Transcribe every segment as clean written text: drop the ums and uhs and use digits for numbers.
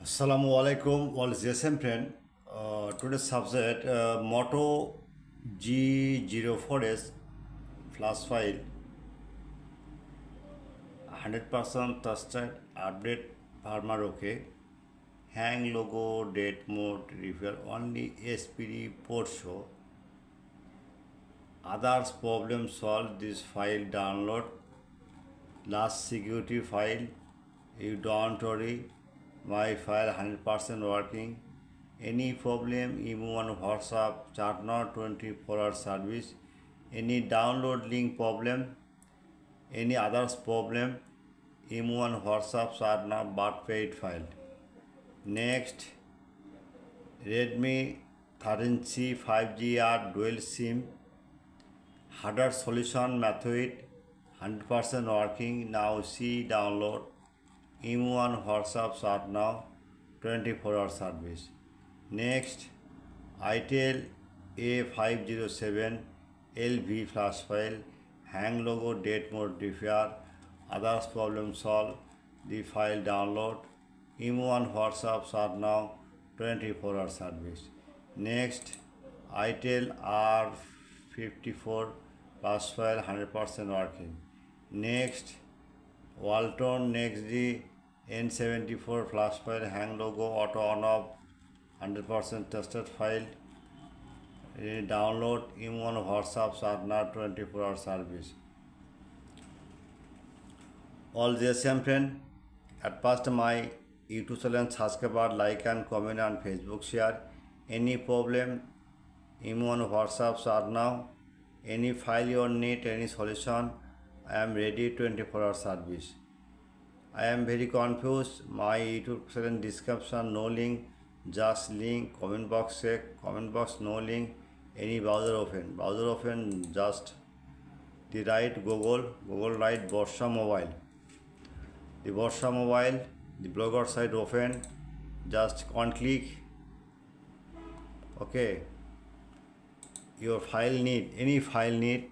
Assalamu alaikum, all GSM friend. Today's subject Moto G04S flash file 100% trusted update farmer okay. Hang logo date mode repair only SPD port show. Others problem solved this file download. Last security file. You don't worry. My file 100% working. Any problem, email on WhatsApp, chat not 24-hour service. Any download link problem, any others problem, email on WhatsApp, chat not but paid file. Next, Redmi 13C 5GR dual SIM, harder solution method, 100% working. Now see download. Email on WhatsApp chat now, 24-hour service. Next, ITEL A507 LV flash file, hang logo date mode repair, others problem solved, the file download, email on WhatsApp chat now, 24-hour service. Next, ITEL R54 flash file 100% working. Next, Walton NextD N74 flash file, hang logo auto on off, 100% tested file. Download email on WhatsApp Sarna 24-hour service. All GSM friend, at first my YouTube channel subscribe, like and comment on Facebook share. Any problem, email on WhatsApp Sarna. Any file you need, any solution, I am ready 24-hour service. I am very confused. My YouTube channel description no link, just link. Comment box check. Comment box no link. Any browser open. Browser open just the right Google right Borsha Mobile. The Borsha Mobile, the blogger site open. Just one click. Okay. Your file need any file need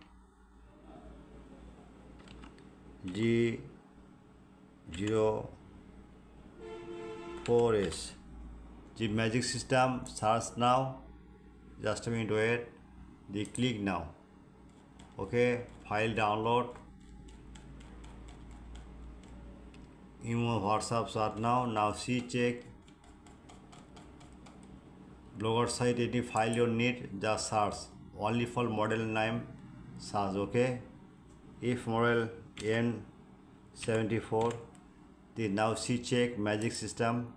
G04S. The magic system search now. Just a minute wait. The click now. Okay, file download. Email WhatsApp start now. Now see check. Blogger site any file you need, just search. Only for model name search, okay? If model N74, the now see check magic system.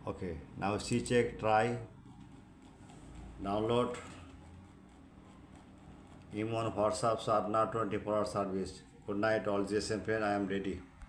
Okay, now see check try. Download. Email on WhatsApp start now 24-hour service. Good night all GSM friend, I am ready.